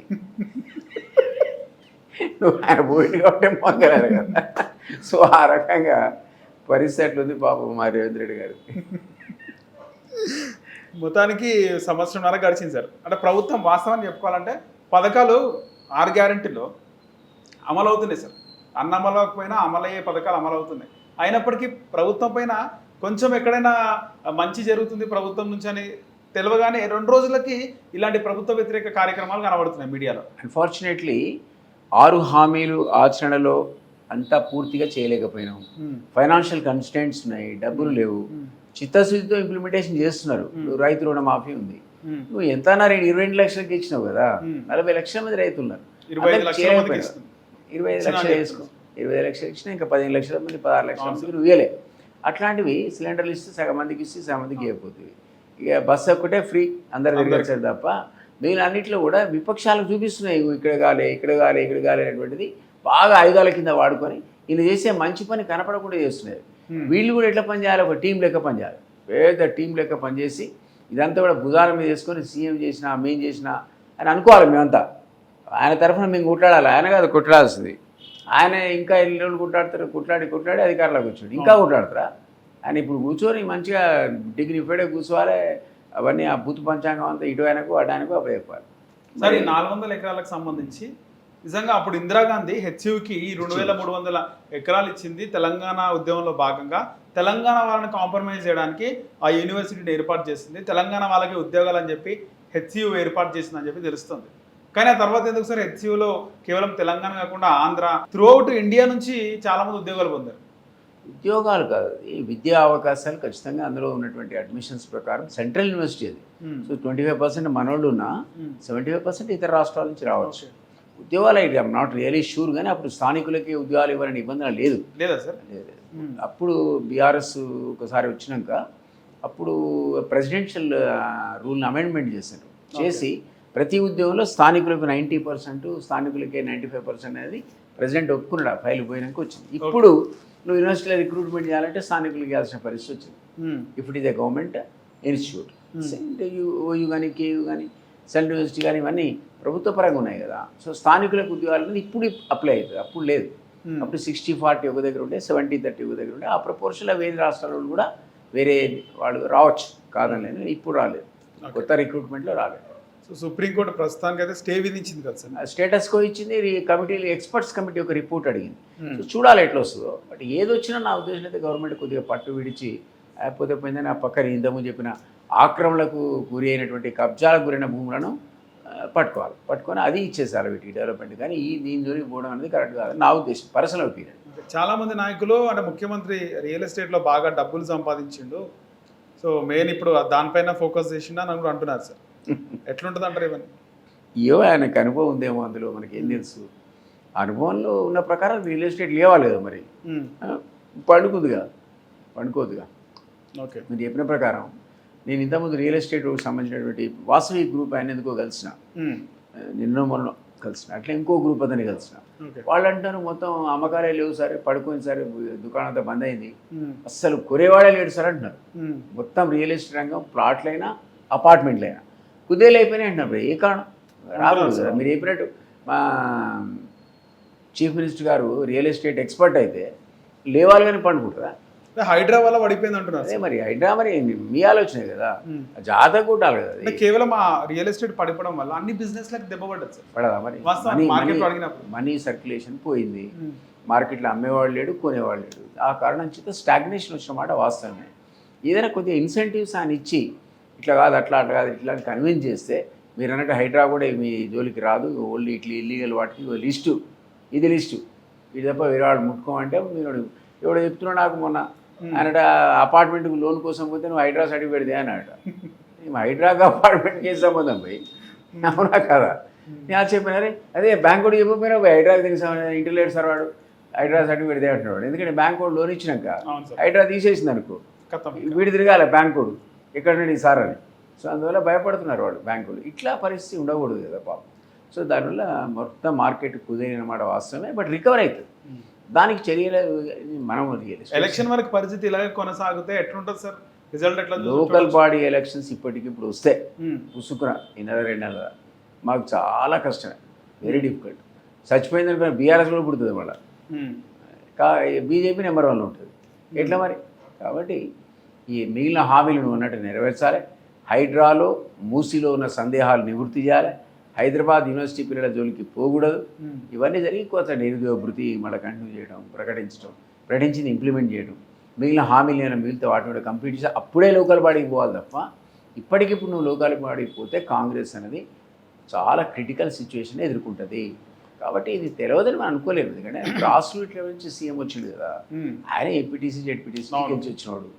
నువ్వు ఆయన పోయింది కాబట్టి మంగళాన్ని కదా. సో ఆ రకంగా పరిస్థితి ఉంది పాపం మా రేవంత్ రెడ్డి గారు. మొత్తానికి సంవత్సరంన్నర గడిచింది సార్. అంటే ప్రభుత్వం వాస్తవాన్ని చెప్పుకోవాలంటే పథకాలు 6 గ్యారెంటీలో అమలు అవుతున్నాయి సార్. అమలవకపోయినా అమలయ్యే పథకాలు అమలు అవుతున్నాయి. అయినప్పటికీ ప్రభుత్వం పైన కొంచెం ఎక్కడైనా మంచి జరుగుతుంది ప్రభుత్వం నుంచి అని తెలియగానే 2 రోజులకి ఇలాంటి ప్రభుత్వ వ్యతిరేక కార్యక్రమాలు కనబడుతున్నాయి మీడియాలో. అన్ఫార్చునేట్లీ 6 హామీలు ఆచరణలో అంతా పూర్తిగా చేయలేకపోయినాం. ఫైనాన్షియల్ కన్స్టెంట్స్ ఉన్నాయి, డబ్బులు లేవు. చిత్తశుద్ధితో ఇంప్లిమెంటేషన్ చేస్తున్నారు. రైతు రుణమాఫీ ఉంది. నువ్వు ఎంత 22 లక్షలకి ఇచ్చినావు కదా, 40 లక్షల మంది రైతులు ఉన్నారు. 25 లక్షలు వేసుకో, 25 లక్షలు ఇచ్చినా ఇంకా 15 లక్షల మంది 16 లక్షల మందికి నువ్వు ఇవ్వలే. అట్లాంటివి సిలిండర్లు ఇస్తే సగం మందికి ఇస్తే సగం మందికి ఇవ్వకపోతుంది. ఇక బస్సు ఒక్కటే ఫ్రీ అందరు తిరిగొచ్చారు తప్ప మిగిలిన అన్నింటిలో కూడా విపక్షాలకు చూపిస్తున్నాయి ఇక్కడ కాలే అనేటువంటిది బాగా ఆయుధాల కింద వాడుకొని ఈయన చేసే మంచి పని కనపడకుండా చేస్తున్నారు. వీళ్ళు కూడా ఎట్లా పనిచేయాలి, ఒక టీం లెక్క పనిచేయాలి. పెద్ద టీం లెక్క పనిచేసి ఇదంతా కూడా భుజాల మీద వేసుకొని సీఎం చేసినా మేం చేసినా అని అనుకోవాలి. మేమంతా ఆయన తరఫున మేము కొట్లాడాలి, ఆయన కాదు కొట్లాడాల్సింది. ఆయన ఇంకా 2 రోజులు కొట్లాడి అధికారంలోకి వచ్చాడు. ఇంకా కొట్లాడతారా? ఆయన ఇప్పుడు కూర్చొని మంచిగా డిగ్నిఫైడ్గా కూర్చోవాలి. అవన్నీ ఆ బూత్ పంచాంగం అంతా ఇటు ఆయనకు అటానికి అప్పుడు చెప్పాలి. సరే 400 ఎకరాలకు సంబంధించి నిజంగా అప్పుడు ఇందిరాగాంధీ హెచ్యుకి 2300 ఎకరాలు ఇచ్చింది. తెలంగాణ ఉద్యమంలో భాగంగా తెలంగాణ వాళ్ళని కాంప్రమైజ్ చేయడానికి ఆ యూనివర్సిటీని ఏర్పాటు చేసింది. తెలంగాణ వాళ్ళకి ఉద్యోగాలు అని చెప్పి హెచ్యు ఏర్పాటు చేసిందని చెప్పి తెలుస్తుంది. కానీ ఆ తర్వాత ఎందుకు సార్ హెచ్యులో కేవలం తెలంగాణ కాకుండా ఆంధ్ర త్రూఅవుట్ ఇండియా నుంచి చాలామంది ఉద్యోగాలు పొందారు? ఉద్యోగాలు కాదు, ఈ విద్యా అవకాశాలు ఖచ్చితంగా అందులో ఉన్నటువంటి అడ్మిషన్స్ ప్రకారం సెంట్రల్ యూనివర్సిటీ అది. సో 25% మనోళ్ళు ఉన్నా 75% ఇతర రాష్ట్రాల నుంచి రావచ్చు. ఉద్యోగాలు అయితే ఐఎమ్ నాట్ రియలీ షూర్. కానీ అప్పుడు స్థానికులకి ఉద్యోగాలు ఇవ్వాలని నిబంధన లేదా సార్? లేదు. అప్పుడు బీఆర్ఎస్ ఒకసారి వచ్చినాక అప్పుడు ప్రెసిడెన్షియల్ రూల్ని అమెండ్మెంట్ చేసి ప్రతి ఉద్యోగంలో స్థానికులకు 90%, స్థానికులకే 95% అనేది ప్రెసిడెంట్ ఒప్పుకున్నాడు. ఆ ఫైల్ పోయినాక వచ్చింది. ఇప్పుడు నువ్వు యూనివర్సిటీలో రిక్రూట్మెంట్ చేయాలంటే స్థానికులకు ఇవ్వాల్సిన పరిస్థితి వచ్చింది. If it is a government institute, OU కానీ కేయూ కానీ సెంట్రల్ యూనివర్సిటీ కానీ ఇవన్నీ ప్రభుత్వ పరంగా ఉన్నాయి కదా. సో స్థానికులకు ఉద్యోగాలు అనేది ఇప్పుడు అప్లై అవుతుంది, అప్పుడు లేదు. అప్పుడు 60-40 ఒక దగ్గర ఉండే, 70-30 ఒక దగ్గర ఉండే. ఆ ప్రపోర్షన్లో వేరే రాష్ట్రాల వాళ్ళు కూడా వేరే వాళ్ళు రావచ్చు, కాదని లేదు. ఇప్పుడు రాలేదు, కొత్త రిక్రూట్మెంట్లో రాలేదు. సో సుప్రీంకోర్టు ప్రస్తుతానికి అయితే స్టే విధించింది కదా సార్? స్టేటస్ కో ఇచ్చింది. కమిటీలు ఎక్స్పర్ట్స్ కమిటీ ఒక రిపోర్ట్ అడిగింది. సో చూడాలి ఎట్లా వస్తుందో. బట్ ఏదొచ్చినా నా ఉద్దేశం అయితే గవర్నమెంట్ కొద్దిగా పట్టు విడిచి అయిపోతే పోయిందని ఆ పక్కన ఇంతకుముందు చెప్పిన ఆక్రమణలకు గురి అయినటువంటి కబ్జాలకు గురైన భూములను పట్టుకొని అది ఇచ్చేసారు వీటికి డెవలప్మెంట్. కానీ దీని జోలికి పోవడం అనేది కరెక్ట్ కాదు నా ఉద్దేశం, పర్సనల్ ఒపీనియన్. చాలా మంది నాయకులు అంటే ముఖ్యమంత్రి రియల్ ఎస్టేట్లో బాగా డబ్బులు సంపాదించిండు, సో మెయిన్ ఇప్పుడు దానిపైన ఫోకస్ చేసిండు అని కూడా అంటున్నారు సార్. ఎట్లుంటుంది అంటారు ఇవన్నీ? ఏవో ఆయనకు అనుభవం ఉందేమో అందులో, మనకి ఏం తెలుసు. అనుభవంలో ఉన్న ప్రకారం రియల్ ఎస్టేట్ లేవాలి కదా మరి. పండుకోదుగా. ఓకే, మీరు చెప్పిన ప్రకారం నేను ఇంతకుముందు రియల్ ఎస్టేట్ సంబంధించినటువంటి వాసవి గ్రూప్ ఆయన ఎందుకో కలిసిన, మొన్న కలిసిన, అట్లా ఇంకో గ్రూప్ అతన్ని కలిసిన. వాళ్ళు అంటారు మొత్తం అమ్మకాలే లేవు సార్, పడుకోని సార్, దుకాణం అంతా బంద్ అయింది, అస్సలు కొనేవాడే లేడు సార్ అంటున్నారు. మొత్తం రియల్ ఎస్టేట్ రంగం ప్లాట్లైనా అపార్ట్మెంట్లైనా కుదేలు అయిపోయినాయి అంటున్నారు. ఏ కారణం రాలేదు కదా. మీరు చెప్పినట్టు మా చీఫ్ మినిస్టర్ గారు రియల్ ఎస్టేట్ ఎక్స్పర్ట్ అయితే లేవాలి కానీ పండుకుంటారా? హైడ్రా వల్ల పడిపోయింది అంటున్నారు. అదే మరి హైడ్రా మరి మీ ఆలోచనే కదా, జాతకు కొట్టాలి కదా. కేవలం ఆ రియల్ ఎస్టేట్ పడిపోవడం వల్ల అన్ని బిజినెస్ లకు దెబ్బ పడదు సార్. పడదా మరి? మనీ సర్క్యులేషన్ పోయింది, మార్కెట్లో అమ్మేవాళ్ళు లేడు, కొనేవాళ్ళు లేడు. ఆ కారణం చేత స్టాగ్నేషన్ వచ్చిన మాట వాస్తవమే. ఏదైనా కొద్దిగా ఇన్సెంటివ్స్ అని ఇచ్చి ఇట్లా కాదు అట్లా కాదు ఇట్లా అని కన్విన్స్ చేస్తే, మీరు అన్నట్టు హైడ్రా కూడా మీ జోలికి రాదు. ఓన్లీ ఇట్లా ఇల్లీగల్ వాటికి లిస్టు, ఇది లిస్టు, ఇది తప్ప వేరే వాళ్ళు ముట్టుకోమంటే మీరు ఎవడో చెప్తున్నా నాకు మొన్న అన్నట అపార్ట్మెంట్కి లోన్ కోసం పోతే నువ్వు హైడ్రా సర్టిఫికేట్ దే అన్నట. మేము హైడ్రాకి అపార్ట్మెంట్కి ఏం సంబంధం పోయి అవునా కదా? నేను చెప్పినారే అదే బ్యాంక్ కూడా చెప్పకపోయినా హైడ్రాకి దీనికి ఇంటర్లేట్ సార్ వాడు హైడ్రా సర్టిఫికేట్ దే అంటున్నాడు. ఎందుకంటే బ్యాంక్ కూడా లోన్ ఇచ్చినాక హైడ్రా తీసేసింది అనుకో, వీడి తిరగాలి బ్యాంక్ కూడా ఎక్కడ నుండి సార్ అని. సో అందువల్ల భయపడుతున్నారు వాళ్ళు బ్యాంకులు. ఇట్లా పరిస్థితి ఉండకూడదు కదా పాపం. సో దానివల్ల మొత్తం మార్కెట్ కుదిరినమాట వాస్తవమే, బట్ రికవర్ అవుతుంది. దానికి చర్యలు మనం ఎలక్షన్ వరకు పరిస్థితి ఇలాగే కొనసాగితే ఎట్లుంటుంది సార్ రిజల్ట్? ఎట్లా? లోకల్ బాడీ ఎలక్షన్స్ ఇప్పటికిప్పుడు వస్తే ఉసుకున ఈ నెల 2 నెలల మాకు చాలా కష్టమే, వెరీ డిఫికల్ట్. చచ్చిపోయిందని బీఆర్ఎస్ కూడా పుడుతుంది మళ్ళీ, బీజేపీ నెంబర్ 1 ఉంటుంది. ఎట్లా మరి? కాబట్టి ఈ మిగిలిన హామీలను ఉన్నట్టు నెరవేర్చాలి. హైడ్రాలో మూసీలో ఉన్న సందేహాలు నివృత్తి చేయాలి. హైదరాబాద్ యూనివర్సిటీ పిల్లల జోలికి పోకూడదు. ఇవన్నీ జరిగి కొత్త నిరుద్యోగ భృతి మళ్ళీ కంటిన్యూ చేయడం, ప్రకటించింది ఇంప్లిమెంట్ చేయడం, మిగిలిన హామీలు ఏమైనా మిగిలితే వాటిని కూడా కంప్లీట్ చేసి అప్పుడే లోకల్ బాడీకి పోవాలి తప్ప ఇప్పటికిప్పుడు నువ్వు లోకల్ బాడీకి పోతే కాంగ్రెస్ అనేది చాలా క్రిటికల్ సిచ్యువేషన్ ఎదుర్కొంటుంది. కాబట్టి ఇది తెలియదని మనం అనుకోలేము. ఎందుకంటే గ్రాస్ రూట్ లెవెల్ నుంచి సీఎం వచ్చింది కదా, ఆయన ఎంపీటీసీ జెడ్పీటీసీ గెలిచి వచ్చినాడు,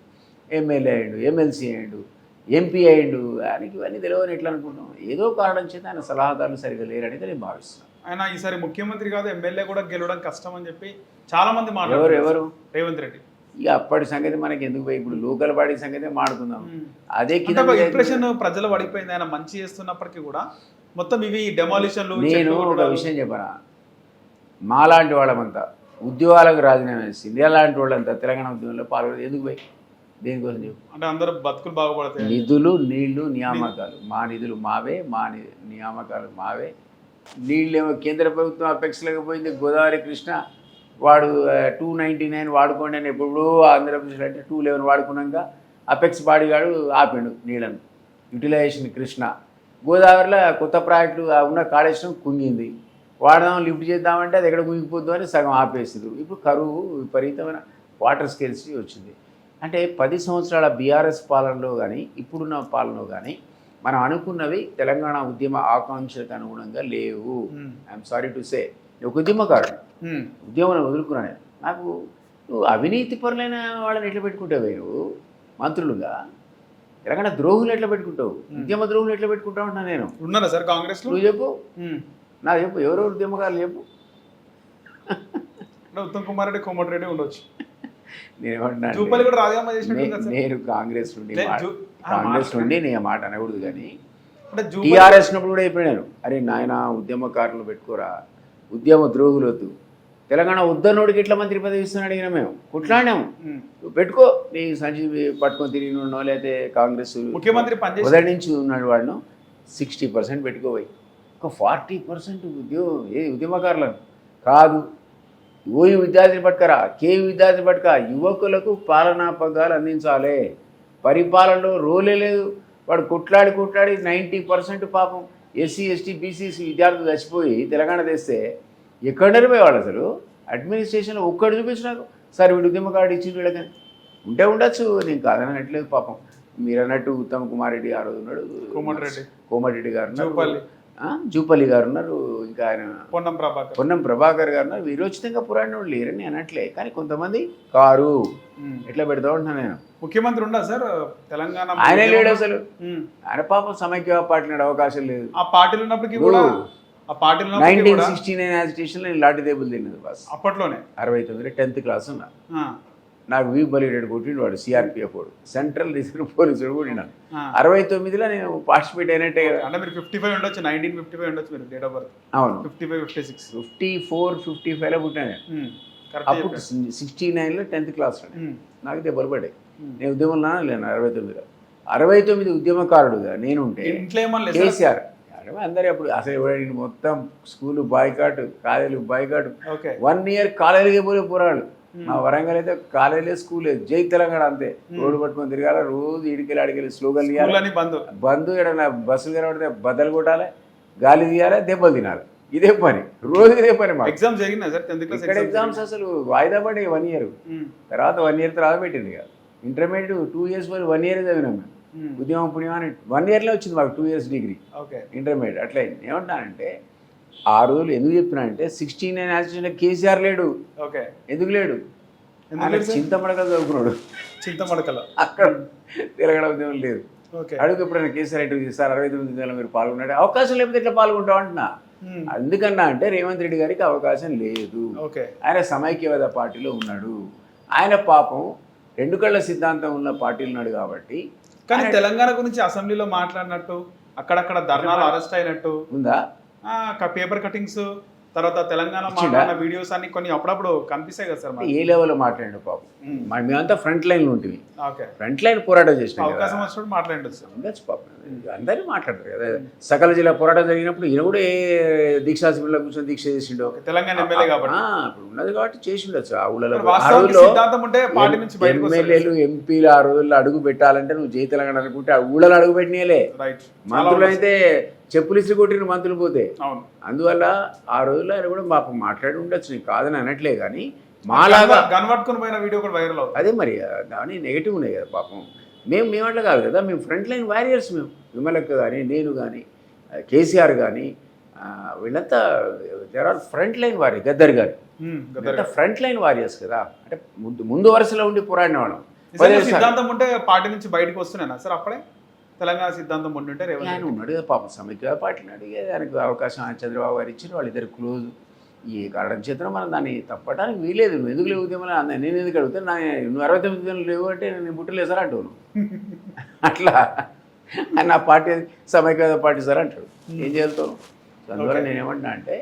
ఎమ్మెల్యే అయ్యాడు, ఎమ్మెల్సీ అయ్యాడు, ఎంపీ అయ్యాడు. ఆయనకి ఇవన్నీ తెలియని ఎట్లా అనుకుంటున్నాం? ఏదో కారణం చేత ఆయన సలహాదారులు సరిగ్గా లేరనేది నేను భావిస్తున్నాను. ఆయన ఈసారి ముఖ్యమంత్రి కాదు ఎమ్మెల్యే కూడా గెలవడం కష్టం అని చెప్పి చాలా మంది ఎవరు రేవంత్ రెడ్డి. ఇక అప్పటి సంగతి మనకి ఎందుకు పోయి, ఇప్పుడు లోకల్ బాడీ సంగతి మాడుకుందాం. అదే ఇంప్రెషన్ ప్రజలు పడిపోయింది ఆయన మంచి చేస్తున్నప్పటికీ కూడా మొత్తం ఇవి డెమాలిషన్లు. నేను ఒక విషయం చెప్పనా, మాలాంటి వాళ్ళమంతా ఉద్యోగాలకు రాజీనామా చేసి ఇండియా లాంటి వాళ్ళంతా తెలంగాణ ఉద్యమంలో పాల్గొనేది ఎందుకు పోయి? దేనికోసం చెప్పు? అంటే అందరూ బతుకులు బాగుపడతాయి. నిధులు, నీళ్లు, నియామకాలు. మా నిధులు మావే, మా నియామకాలు మావే. నీళ్ళేమో కేంద్ర ప్రభుత్వం అపెక్స్ లేకపోయింది. గోదావరి కృష్ణ వాడు 299 వాడుకోండి అని ఎప్పుడు ఆంధ్రప్రదేశ్లో అంటే 211 వాడుకున్నాక అపెక్స్ బాడీగాడు ఆపిండు నీళ్ళను. యూటిలైజేషన్ కృష్ణ. గోదావరిలో కొత్త ప్రాజెక్టులు ఉన్న కాళేశ్వరం కుంగింది, వాడదాం లిఫ్ట్ చేద్దామంటే అది ఎక్కడ కుంగిపోద్దు అని సగం ఆపేసారు. ఇప్పుడు కరువు విపరీతమైన వాటర్ స్కేర్సిటీ వచ్చింది. అంటే 10 సంవత్సరాల బీఆర్ఎస్ పాలనలో కానీ ఇప్పుడున్న పాలనలో కానీ మనం అనుకున్నవి తెలంగాణ ఉద్యమ ఆకాంక్షలకు అనుగుణంగా లేవు. ఐఎమ్ సారీ టు సే, ఒక ఉద్యమకారుడు, ఉద్యమం వదులుకున్నాను నేను. నాకు నువ్వు అవినీతి పరులైన వాళ్ళని ఎట్లా పెట్టుకుంటావు? నువ్వు మంత్రులుగా తెలంగాణ ద్రోహులు ఎట్లా పెట్టుకుంటావు? ఉద్యమ ద్రోహులు ఎట్లా పెట్టుకుంటావు అంటున్నా నేను. ఉన్నారా సార్ కాంగ్రెస్? నువ్వు చెప్పు, నాకు చెప్పు, ఎవరెవరు ఉద్యమకారులు చెప్పు. ఉత్తమ్ కుమార్ రెడ్డి, కోమటిరెడ్డి ఉండొచ్చు. నేను కాంగ్రెస్ నుండి నేను మాట అనకూడదు కానీ టీఆర్ఎస్ నప్పుడు కూడా చెప్పినాను, అరే నాయన ఉద్యమకారులు పెట్టుకోరా, ఉద్యమ ద్రోహులు వద్దు, తెలంగాణ ఉద్దరునోడికి ఎట్లా మంత్రి పదవి ఇస్తున్నాడు అడిగినా మేము కొట్లాడినాము. పెట్టుకో, నీ సంజీవి పట్టుకొని తిరిగి ఉండో, లేకపోతే కాంగ్రెస్ ముఖ్యమంత్రి మొదటి నుంచి ఉన్నాడు వాడిను 60% పెట్టుకోపోయి ఒక 40% ఉద్యమకారులను కాదు. ఓయూ విద్యార్థిని పట్టుకరా, కేయూ విద్యార్థిని పట్టుక, యువకులకు పాలనా పగ్గాలు అందించాలి. పరిపాలనలో రోలే లేదు. వాడు కొట్లాడి 90% పాపం ఎస్సీ ఎస్టీ బీసీసీ విద్యార్థులు చచ్చిపోయి తెలంగాణ తెస్తే ఎక్కడ నిలిపోయేవాళ్ళు అసలు? అడ్మినిస్ట్రేషన్లో ఒక్కడు చూపించినాకు సార్ వీడు ఉద్యమకారుడు ఇచ్చి వీళ్ళకని ఉంటే ఉండొచ్చు, నేను కాదనట్లేదు. పాపం మీరు అన్నట్టు ఉత్తమ్ కుమార్ రెడ్డి ఆ రోజు ఉన్నాడు, కోమటిరెడ్డి గారు, జూపల్లి గారు ఉన్నారు, ఇంకా ఆయన పొన్నం ప్రభాకర్ గారు ఉన్నారు. వీరోచితంగా పోరాడిన వాళ్ళు లేరని అనట్లే, కానీ కొంతమంది కారు ఎట్లా పెడతా ఉంటున్నా నేను. ముఖ్యమంత్రి ఉండా సార్ తెలంగాణ? ఆయనే లేడు అసలు. ఆయన పాపం సమైక్య పార్టీ నాడు అవకాశం లేదు. ఆ పార్టీలు ఉన్నప్పటికీ కూడా 1969 యాజిటేషన్ నేను లాఠీ దెబ్బలు తిన్నది బాస్. అప్పట్లోనే 69 10th క్లాస్ ఉన్నా. నాకు వీ బలిగేడు కొట్టిండు వాడు, సిఆర్పిఎఫ్ వాడు, సెంట్రల్ రిజర్వ్ పోలీసు కొట్టినా. 69లో నేను పార్టిసిపేట్ అయినట్టే కదా. అంటే మీరు 55 ఉండొచ్చు, 1955 ఉండొచ్చు మీరు డేట్ ఆఫ్ బర్త్. అవును, 55, 56, 54, 55లో పుట్టాను. అప్పుడు 69లో 10th క్లాస్ నాకు దెబ్బలు పడ్డాయి. నేను ఉద్యమంలో లేను 69లో. 69 ఉద్యమకారుడుగా నేను ఉంటే కేసీఆర్ అందరూ అప్పుడు అసలు ఎవరైనా మొత్తం స్కూల్ బాయ్కాట్, కాలేజీలు బాయ్కాట్. 1 year కాలేజీలకే పోలే పోరాడు. మా వరంగల్ అయితే కాలేజీలే స్కూల్ లేదు, జై తెలంగాణ అంతే. రోడ్డు పట్టుకొని తిరగాల, రోజు ఇడికెళ్ళి అడికెళ్ళి స్లోగన్ తీయాలి, బంధు ఏడన్నా బస్సులు కనబడితే బద్దలు కొట్టాలి, గాలి తీయాలి, దెబ్బలు తినాలి. ఇదే పని, రోజు ఇదే పని. మా ఎగ్జామ్స్ జరిగినా సార్? ఇక్కడ ఎగ్జామ్స్ అసలు వాయిదా పడి 1 year, తర్వాత 1 year తర్వాత పెట్టింది కాదు. ఇంటర్మీడియట్ 2 years వరకు 1 year చదివినాం మేము. ఉద్యమం పుణ్యం అని 1 yearలో వచ్చింది మాకు 2 years డిగ్రీ ఇంటర్మీడియట్. అట్లా ఏమంటానంటే ఆ రోజులు ఎందుకు చెప్తున్నానంటే 69 యాజిటేషన్లో కేసీఆర్ లేడు. ఎందుకు లేడు? చింతమడకలు చదువుకున్నాడు, చింతమడకల అక్కడ తెలంగాణ ఉద్యమం లేదు. అడుగు ఎప్పుడైనా కేసీఆర్ ఇంటర్వ్యూ చేస్తారు 69 ఉద్యమంలో మీరు పాల్గొన్నాడు, అవకాశం లేకపోతే ఇట్లా పాల్గొంటాం అంటున్నా. అందుకన్నా అంటే రేవంత్ రెడ్డి గారికి అవకాశం లేదు. ఆయన సమైక్యవాద పార్టీలో ఉన్నాడు. ఆయన పాపం 2 కళ్ళ సిద్ధాంతం ఉన్న పార్టీలు ఉన్నాడు కాబట్టి. కానీ తెలంగాణ గురించి అసెంబ్లీలో మాట్లాడినట్టు, అక్కడక్కడ ధర్నాలు అరెస్ట్ అయినట్టు ఉందా? పేపర్ కటింగ్స్, తర్వాత తెలంగాణ మాట్లాడిన వీడియోస్ అన్ని కొన్ని అప్పుడప్పుడు కనిపిస్తాయి కదా సార్. ఏ లెవెల్లో మాట్లాడండి పాపం. మేమంతా ఫ్రంట్ లైన్లో ఉంటుంది, ఫ్రంట్ లైన్ పోరాటం చేసిన అవకాశం వచ్చినప్పుడు మాట్లాడచ్చు సార్. ఉండొచ్చు పాపం, అందరూ మాట్లాడతారు కదా. సకల జిల్లా పోరాటం జరిగినప్పుడు ఈయన కూడా ఏ దీక్షా శిబిరంలో కూర్చొని దీక్ష చేసిండో, తెలంగాణ ఎమ్మెల్యే కాబట్టి ఇప్పుడు ఉన్నది కాబట్టి చేసి ఉండొచ్చు. ఆ ఊళ్ళలో ఎమ్మెల్యేలు ఎంపీలు ఆ రోజుల్లో అడుగు పెట్టాలంటే నువ్వు జై తెలంగాణ అనుకుంటే ఆ ఊళ్ళలో అడుగు పెట్టినలే. మంత్రులు అయితే చెప్పులు ఇసి కొట్టిన మంత్రులు పోతే. అందువల్ల ఆ రోజుల్లో ఆయన కూడా మాకు మాట్లాడి ఉండొచ్చు, నీకు కాదని అనట్లే. కానీ మాలాగా కన్వర్టుకుని పోయిన వీడియో కూడా వైరల్ అవుతుంది. అదే మరి దాని నెగిటివ్ ఉన్నాయి కదా పాపం. మేము అట్లా కాదు కదా, మేము ఫ్రంట్ లైన్ వారియర్స్. మేము విమలక్క కానీ, నేను కానీ, కేసీఆర్ కానీ, వీళ్ళంతా there are front line warrior. Gaddar garu front line warriors కదా, అంటే ముందు వరుసలో ఉండి పోరాడిన వాళ్ళం. సిద్ధాంతం ఉంటే పార్టీ నుంచి బయటకు వస్తున్నానా సార్? అప్పుడే తెలంగాణ సిద్ధాంతం ఉంటుంటే ఆయన ఉన్నాడు కదా పాపం, సమైక్య పార్టీని అడిగే దానికి అవకాశం చంద్రబాబు గారు ఇచ్చారు. వాళ్ళిద్దరు క్లోజ్. ఈ కారణం చేత మనం దాన్ని తప్పడానికి వీలేదు. నువ్వు ఎందుకు లేవు ఉద్యమంలో నేను ఎందుకు అడుగుతాను? నువ్వు 69 ఉద్యమంలో లేవు అంటే నేను పుట్టలేదు సార్ అంటావు. అట్లా నా పార్టీ సమైక్య పార్టీ సార్ అంటాడు. ఏం చేస్తాను? అందువల్ల నేనేమంటున్నా అంటే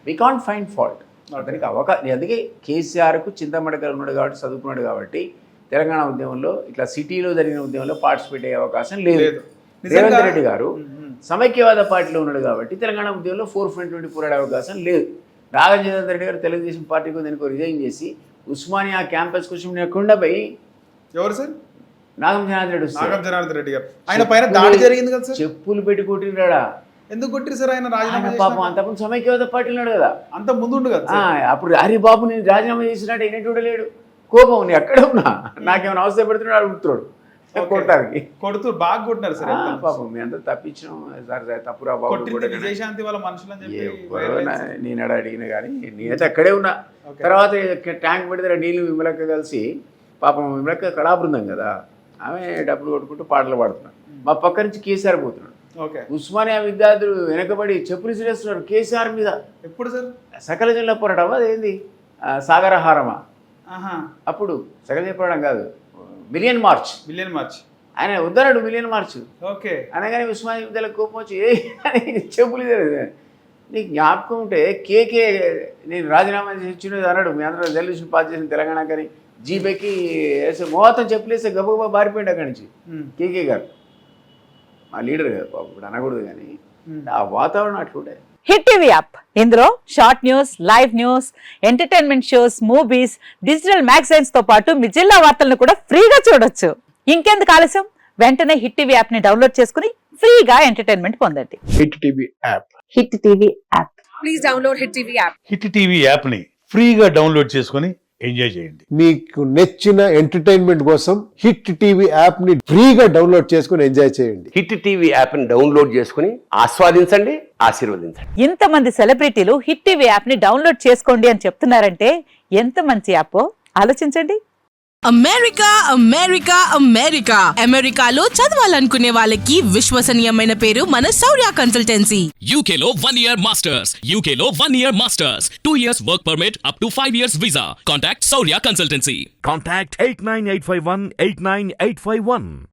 వీ కాంట్ ఫైండ్ ఫాల్ట్. అతనికి అవకాశం. అందుకే కేసీఆర్కు చింతమడకలు ఉన్నాడు కాబట్టి, చదువుకున్నాడు కాబట్టి తెలంగాణ ఉద్యమంలో ఇట్లా సిటీలో జరిగిన ఉద్యమంలో పార్టిసిపేట్ అయ్యే అవకాశం లేదు. రేవంత్ రెడ్డి గారు సమైక్యవాద పార్టీలో ఉన్నాడు కాబట్టి తెలంగాణ ఉద్యమంలో 4 నుండి పోరాడే అవకాశం లేదు. నాగార్జున రెడ్డి గారు తెలుగుదేశం పార్టీకి దానికి రిజైన్ చేసి ఉస్మానియా క్యాంపస్ కోసం లేకుండా పోయి. ఎవరు సార్? నాగం జనార్దన్ రెడ్డి గారు. ఆయన పైన దాడి జరిగింది కదా సార్, చెప్పులు పెట్టి కొట్టిరాడా? ఎందుకు కొట్టిరు సార్? ఆయన రాజీనామా పాపం అంతకుముందు సమైక్యవాద పార్టీ ఉన్నాడు కదా, అంత ముందు కదా. అప్పుడు హరి బాబు నేను రాజీనామా చేసినట్టు అయినట్టు కూడా లేడు. కోపం ఉంది, ఎక్కడ ఉన్నా నాకేమైనా అవసరం పెడుతున్నాడు అడుగుతున్నాడు, కొట్టడానికి కొడుతూ బాగా కొట్టినారు సార్. పాపం మీ అంతా తప్పించాం సార్, తప్పురా బాబు. విజయశాంతి వాళ్ళ మనుషులు నేను ఎడ అడిగిన కానీ నేనైతే అక్కడే ఉన్నా. తర్వాత ట్యాంక్ పెడితే నీళ్ళు విమలక్క కలిసి, పాపం విమలక్క కళాబృందం కదా, ఆమె డబ్బులు కొట్టుకుంటూ పాటలు పాడుతున్నాడు. మా పక్క నుంచి కేసీఆర్ పోతున్నాడు. ఉస్మానియా విద్యార్థులు వెనకబడి చెప్పులు ఇసిరేస్తున్నారు కేసీఆర్ మీద. ఎప్పుడు సార్? సకల జిల్లా పోరాటం అదేంది సాగరహారమా? అప్పుడు సకల జిల్లా పోరాటం కాదు, మిలియన్ మార్చ్. ఆయన వద్దన్నాడు మిలియన్ మార్చ్. అనగానే ఉస్మానియా విద్యాలయ కోపం వచ్చి చెప్పులు నీకు జ్ఞాపకం ఉంటే కేకే నేను రాజీనామా చేసి వచ్చినది అన్నాడు. మీ అందరూ రెజల్యూషన్ పాస్ చేసిన తెలంగాణ కానీ జీబేకి వేసే మొత్తం చెప్పులేస్తే గబగబా బారిపోయింది అక్కడి నుంచి. కేకే గారు మా లీడర్ కదా బాబు, ఇప్పుడు అనకూడదు కానీ ఆ వాతావరణం అట్లుండే. హిట్ టీవీ యాప్, ఇందులో short news, live news, entertainment shows, movies, digital magazines తో పాటు మీ జిల్లా వార్తలను కూడా ఫ్రీగా చూడొచ్చు. ఇంకెందుకు ఆలస్యం? వెంటనే హిట్ టీవీ యాప్ ని డౌన్లోడ్ చేసుకుని ఫ్రీగా ఎంటర్టైన్మెంట్ పొందండి. Hit TV app. Hit TV app. Please download hit TV app. Hit TV app ని ఫ్రీగా డౌన్లోడ్ చేసుకుని ఎంజాయ్ చేయండి. మీకు నచ్చిన ఎంటర్టైన్మెంట్ కోసం హిట్ టీవీ యాప్ ని ఫ్రీగా డౌన్లోడ్ చేసుకుని ఎంజాయ్ చేయండి. హిట్ టీవీ యాప్ ని డౌన్లోడ్ చేసుకుని ఆస్వాదించండి, ఆశీర్వదించండి. ఇంతమంది సెలబ్రిటీలు హిట్ టీవీ యాప్ ని డౌన్లోడ్ చేసుకోండి అని చెప్తున్నారంటే ఎంత మంచి యాప్ ఆలోచించండి. అమెరికా అమెరికా అమెరికా అమెరికాలో చదవాలనుకునే వాళ్ళకి విశ్వసనీయమైన పేరు మన శౌర్య కన్సల్టెన్సీ. UK లో 1 year masters. UK లో 1 year masters. 2 years work permit up to 5 years visa. Contact Saurya Consultancy. Contact 89851 89851.